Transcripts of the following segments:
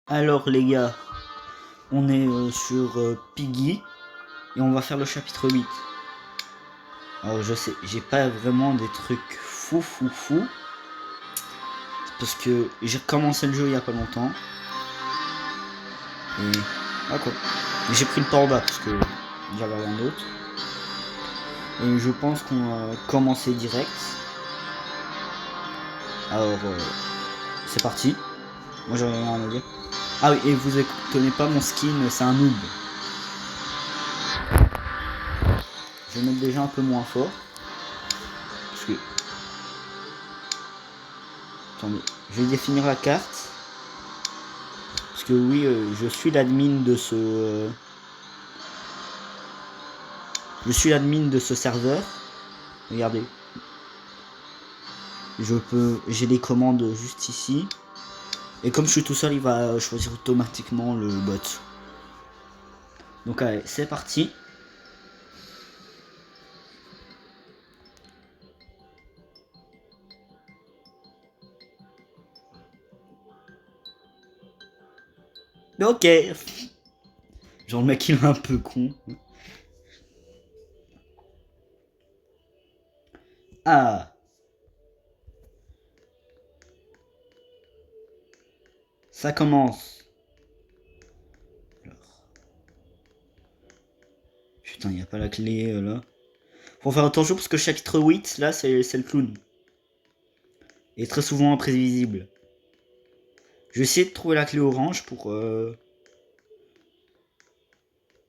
Alors les gars, on est sur Piggy et on va faire le chapitre 8. Alors je sais, j'ai pas vraiment des trucs fou. Parce que j'ai recommencé le jeu il y a pas longtemps. Et ah quoi. J'ai pris le port bas parce que j'avais rien d'autre. Et je pense qu'on va commencer direct. Alors c'est parti. Moi j'aurais rien à dire. Ah oui, et vous étonnez pas, mon skin c'est un noob. Je vais mettre déjà un peu moins fort. Parce que attendez, je vais définir la carte. Parce que oui, je suis l'admin de ce... je suis l'admin de ce serveur. Regardez. J'ai les commandes juste ici. Et comme je suis tout seul, il va choisir automatiquement le bot. Donc allez, c'est parti. Ok. Genre le mec il est un peu con. Ah. Ça commence. Alors. Putain, il n'y a pas la clé là. Faut faire attention parce que chapitre 8, là, c'est le clown. Il est très souvent imprévisible. Je vais essayer de trouver la clé orange pour...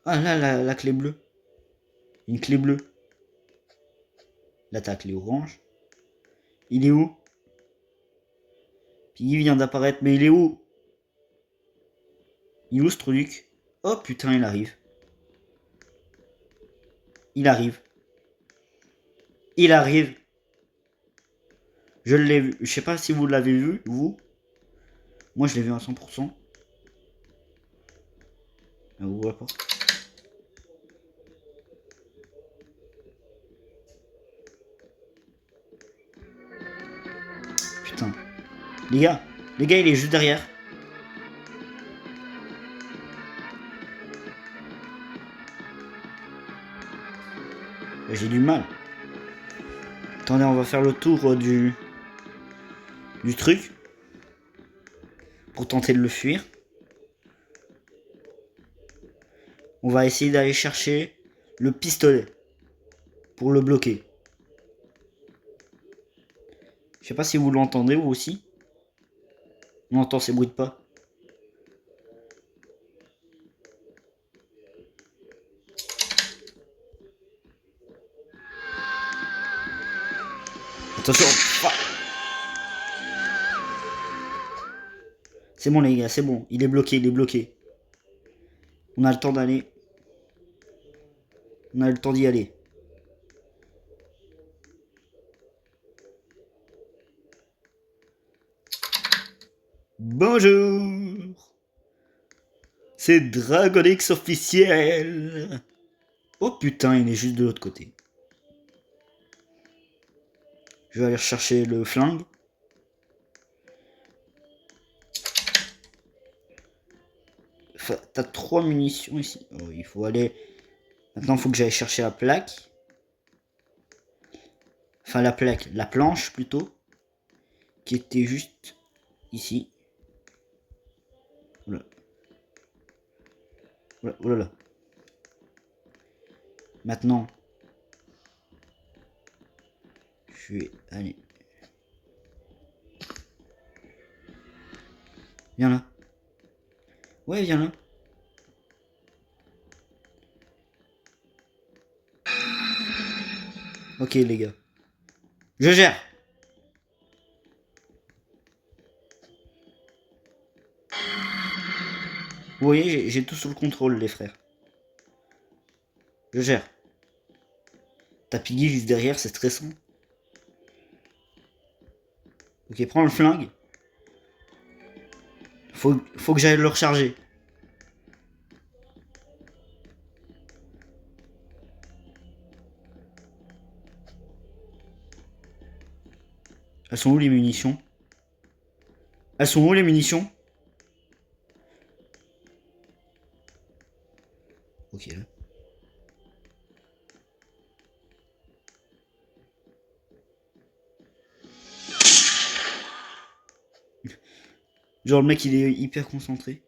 Ah là, la clé bleue. Une clé bleue. Là, t'as la clé orange. Il est où? Puis il vient d'apparaître, mais il est où? Il est où ce truc? Oh putain, il arrive. Il arrive. Il arrive. Je l'ai vu. Je sais pas si vous l'avez vu, vous. Moi, je l'ai vu à 100%. Ah, ouvre la porte. Putain. Les gars, il est juste derrière. J'ai du mal. Attendez, on va faire le tour du truc. Pour tenter de le fuir. On va essayer d'aller chercher le pistolet. Pour le bloquer. Je sais pas si vous l'entendez, vous aussi. On entend ces bruits de pas. Attention. Ah. C'est bon les gars, c'est bon. Il est bloqué, il est bloqué. On a le temps d'aller. On a le temps d'y aller. Bonjour. C'est Dragonix officiel. Oh putain, il est juste de l'autre côté. Je vais aller rechercher le flingue. Enfin, t'as 3 munitions ici. Oh, il faut aller... Maintenant, il faut que j'aille chercher la plaque. Enfin, la plaque. La planche, plutôt. Qui était juste ici. Oula. Oula, oula là. Maintenant, je vais aller... Viens là. Ouais, viens là. Ok, les gars. Je gère. Vous voyez, j'ai tout sous le contrôle, les frères. Je gère. T'as Piggy juste derrière, c'est stressant. Ok, prends le flingue. Faut que j'aille le recharger. Elles sont où les munitions? Elles sont où les munitions? Ok, là. Genre le mec il est hyper concentré.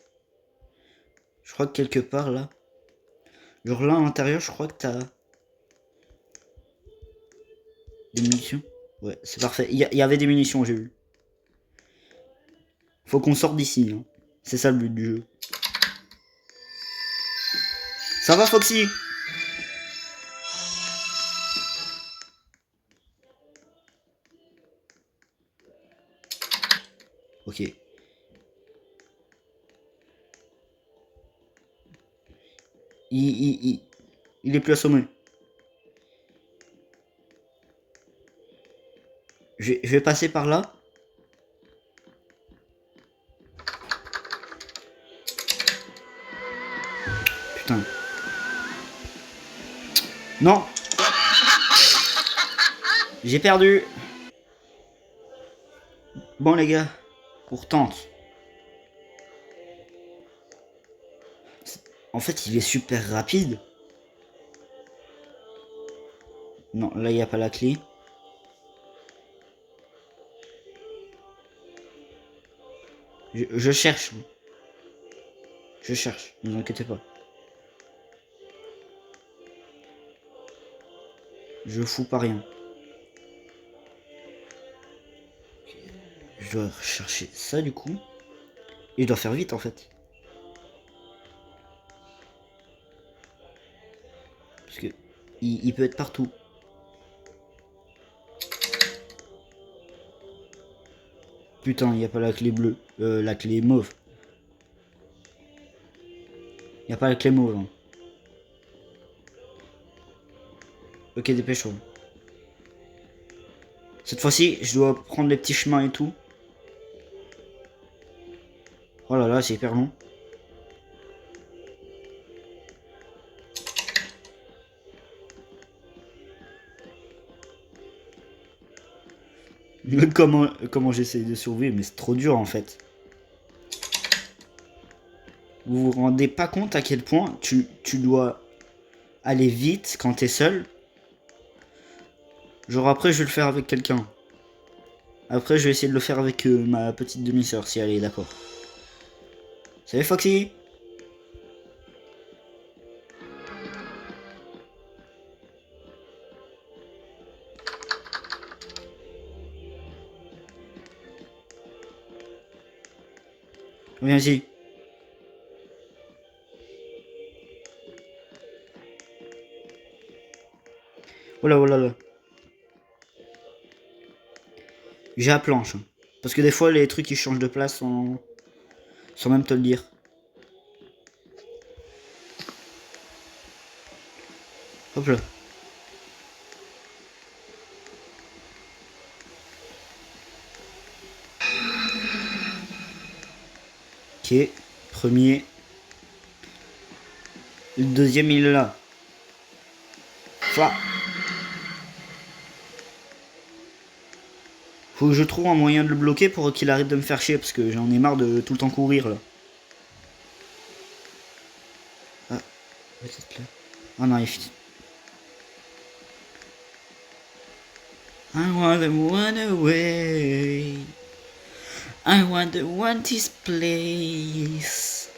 Je crois que quelque part là. Genre là à l'intérieur je crois que t'as des munitions. Ouais, c'est parfait. Il y avait des munitions, j'ai vu. Faut qu'on sorte d'ici. Hein. C'est ça le but du jeu. Ça va Foxy? Ok. Il est plus assommé. Je vais passer par là. Putain. Non. J'ai perdu. Bon les gars. On retente. En fait il est super rapide. Non, là il n'y a pas la clé. Je cherche. Je cherche, ne vous inquiétez pas. Je fous pas rien. Je dois chercher ça du coup. Et je dois faire vite en fait. Parce que il peut être partout. Putain, il n'y a pas la clé bleue. La clé mauve. Il n'y a pas la clé mauve. Hein. Ok, dépêche-toi. Cette fois-ci, je dois prendre les petits chemins et tout. Oh là là, c'est hyper long. Comment j'essaie de survivre, mais c'est trop dur en fait. Vous vous rendez pas compte à quel point tu dois aller vite quand t'es seul. Genre après, je vais le faire avec quelqu'un. Après, je vais essayer de le faire avec ma petite demi-sœur, si elle est d'accord. Salut Foxy! Viens ici. Oh là, oh là là. J'ai la planche. Hein. Parce que des fois, les trucs ils changent de place sans même te le dire. Hop là. Ok. Premier. Le deuxième, il est là. Fla. Faut que je trouve un moyen de le bloquer pour qu'il arrête de me faire chier. Parce que j'en ai marre de tout le temps courir là. Ah. Peut-être là. Ah non, il est fini. I wanna run away. I wanna want this place.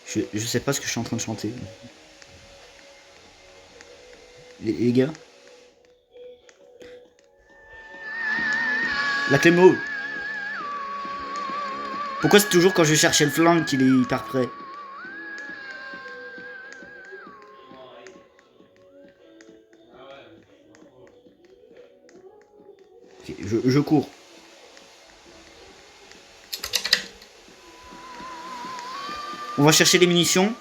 Je sais pas ce que je suis en train de chanter. Les gars. La clé mauve. Pourquoi c'est toujours quand je cherchais le flingue qu'il est hyper près? Okay, je cours. On va chercher les munitions.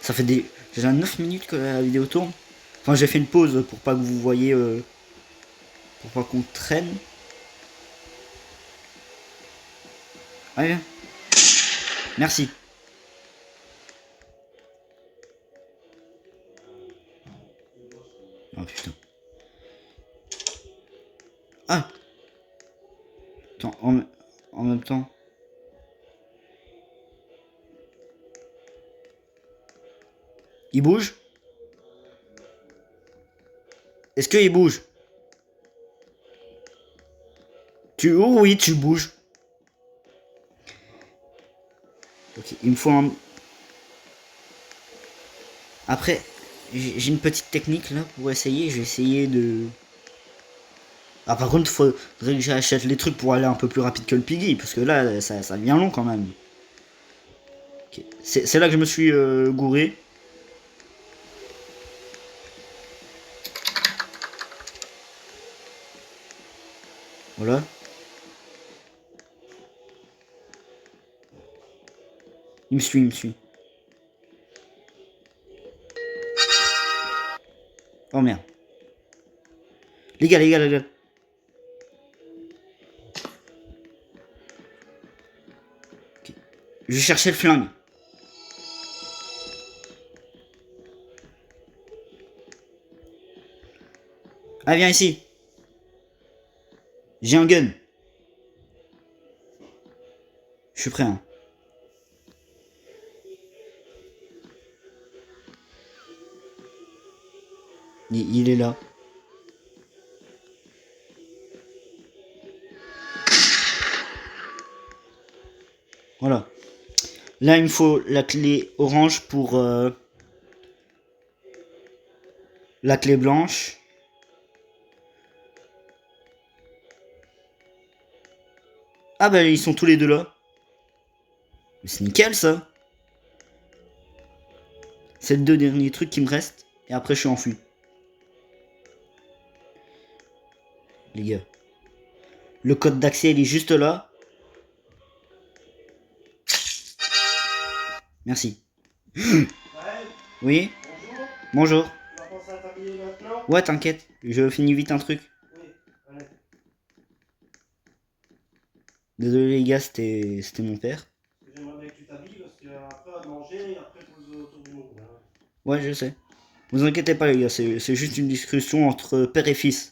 Ça fait déjà 9 minutes que la vidéo tourne. Enfin, j'ai fait une pause pour pas que vous voyez... pour pas qu'on traîne. Allez, viens. Merci. Oh putain. Ah. Attends, en même temps... Il bouge? Est-ce qu'il bouge? Oh oui, tu bouges. Ok, il me faut un... Après, j'ai une petite technique là pour essayer. Je vais essayer de... Ah par contre, faudrait que j'achète les trucs pour aller un peu plus rapide que le Piggy. Parce que là, ça devient long quand même. Okay. C'est là que je me suis gouré. Voilà. Il me suit, il me suit. Oh merde. Les gars, les gars, les gars. Okay. Je cherchais le flingue. Ah, viens ici. J'ai un gun. Je suis prêt, hein. Il est là. Voilà. Là, il me faut la clé orange pour la clé blanche. Ah bah ils sont tous les deux là. C'est nickel ça. C'est les deux derniers trucs qui me restent. Et après je suis enfui. Les gars. Le code d'accès il est juste là. Merci. Oui. Bonjour. Tu vas penser à t'habiller maintenant? Ouais t'inquiète. Je finis vite un truc. Oui, allez. Désolé les gars, c'était mon père. J'aimerais bien que tu t'habilles parce qu'après à manger et après pour le tour du monde. Hein. Ouais je sais. Vous inquiétez pas les gars, c'est juste une discussion entre père et fils.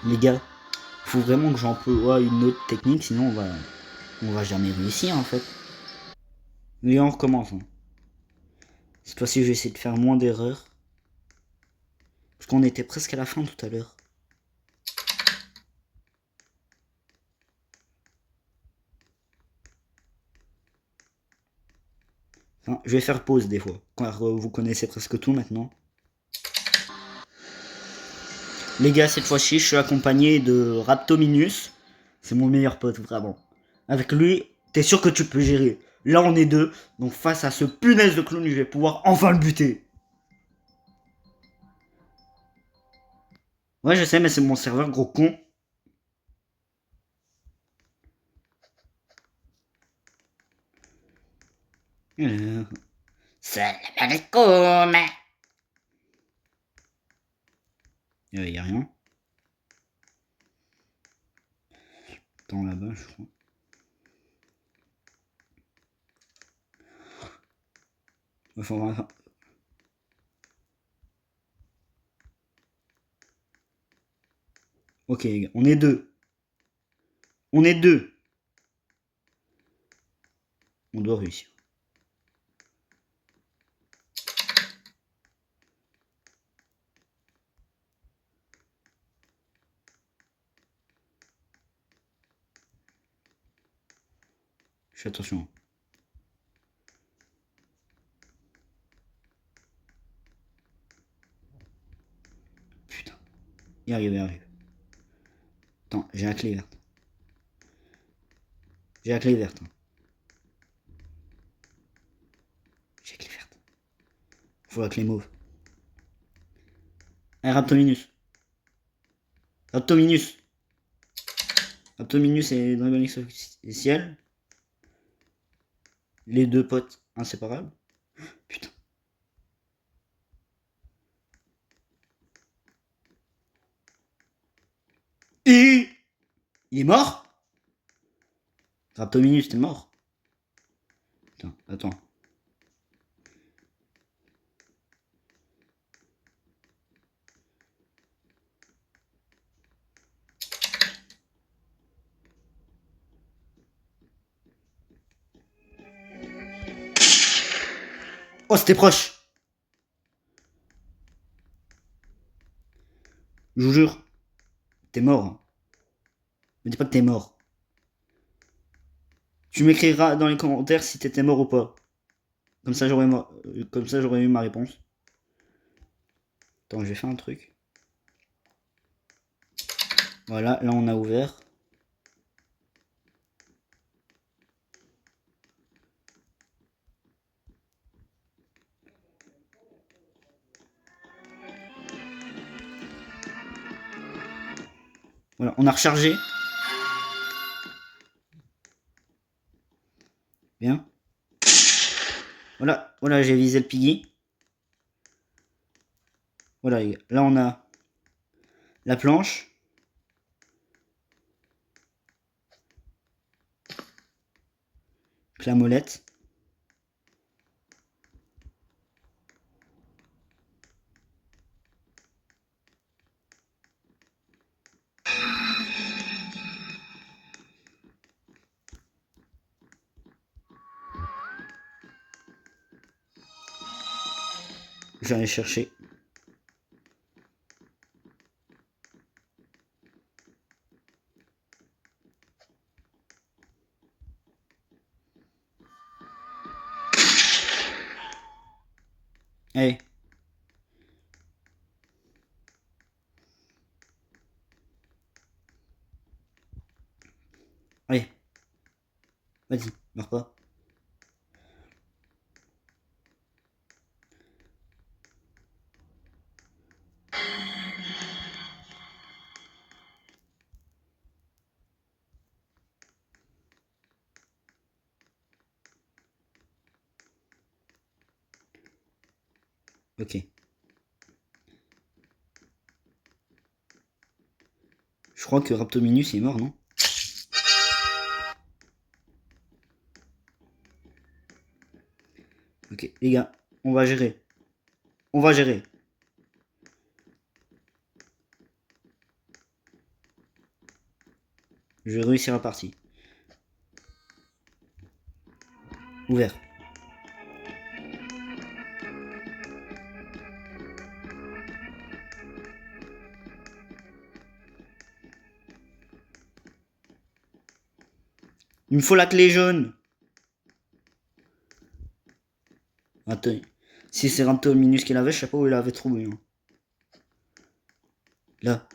Les gars, faut vraiment que j'emploie une autre technique, sinon on va jamais réussir en fait. Mais on recommence. Hein. Cette fois-ci, je vais essayer de faire moins d'erreurs. Parce qu'on était presque à la fin tout à l'heure. Enfin, je vais faire pause des fois, car vous connaissez presque tout maintenant. Les gars, cette fois-ci, je suis accompagné de Raptominus. C'est mon meilleur pote, vraiment. Avec lui, t'es sûr que tu peux gérer. Là, on est deux, donc face à ce punaise de clown, je vais pouvoir enfin le buter. Ouais, je sais, mais c'est mon serveur, gros con. Salam alaikum. Y a rien. Attends, là-bas, je crois. Enfin, ok, les gars, on est deux. On est deux. On doit réussir. Fais attention. Putain. Il arrive, il arrive. Attends, j'ai la clé verte. J'ai la clé verte. Hein. J'ai la clé verte. Faut la clé mauve. Allez, Raptominus. Raptominus. Raptominus et Dragon X officiel. Les deux potes inséparables. Putain. Et il est mort. Raptominus, t'es mort. Putain, attends. Oh, c'était proche. Je vous jure. T'es mort. Hein. Me dis pas que t'es mort. Tu m'écriras dans les commentaires si t'étais mort ou pas. Comme ça, j'aurais eu ma réponse. Attends, je vais faire un truc. Voilà, là on a ouvert. Voilà, on a rechargé. Bien. Voilà, voilà, j'ai visé le piggy. Voilà, les gars. Là on a la planche. La molette. Je vais aller chercher. Allez. Allez. Vas-y, meurs pas. Ok. Je crois que Raptominus est mort, non? Ok, les gars, on va gérer. On va gérer. Je vais réussir la partie. Ouvert. Il me faut la clé jaune. Attends. Si c'est Raptominus qui l'avait, je sais pas où il l'avait trouvé. Hein. Là.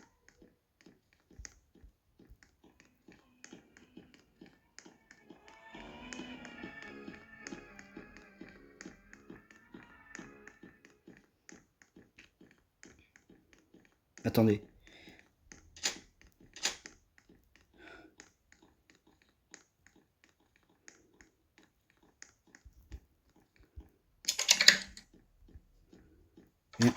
Attendez. Bien.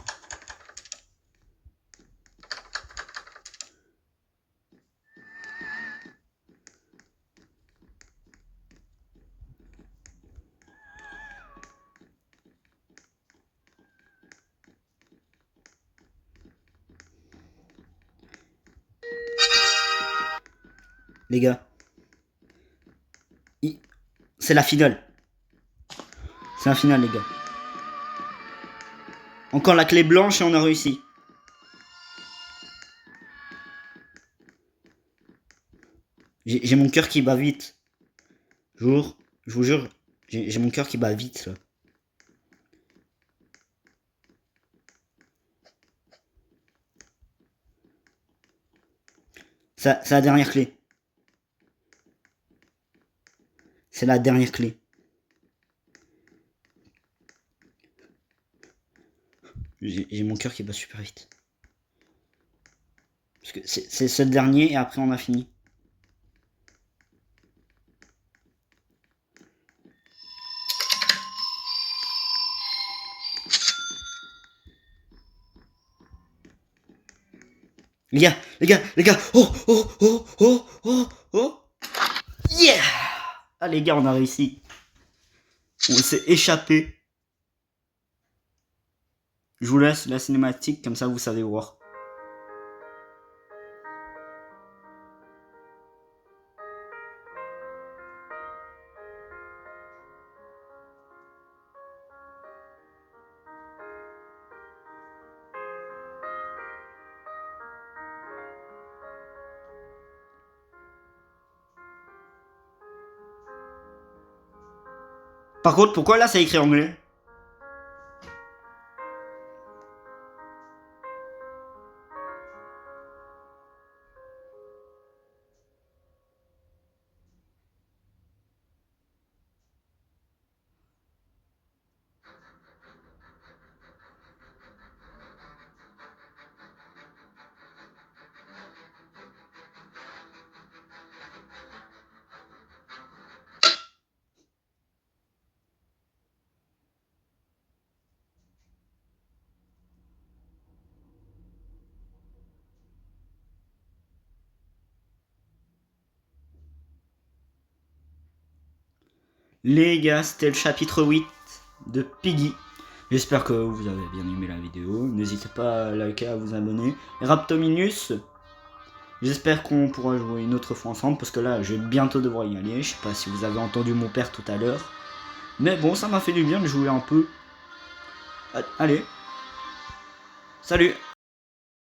Les gars. C'est la finale. C'est la finale, les gars. Encore la clé blanche et on a réussi. J'ai mon cœur qui bat vite. Je vous jure, j'ai mon cœur qui bat vite là. C'est la dernière clé. C'est la dernière clé. J'ai mon cœur qui bat super vite. Parce que c'est le dernier et après on a fini. Les gars, oh, yeah! Ah les gars, on a réussi. On s'est échappé. Je vous laisse la cinématique, comme ça vous savez voir. Par contre, pourquoi là, ça écrit anglais? Les gars, c'était le chapitre 8 de Piggy. J'espère que vous avez bien aimé la vidéo. N'hésitez pas à liker, à vous abonner. Raptominus, j'espère qu'on pourra jouer une autre fois ensemble. Parce que là, je vais bientôt devoir y aller. Je sais pas si vous avez entendu mon père tout à l'heure. Mais bon, ça m'a fait du bien de jouer un peu. Allez. Salut.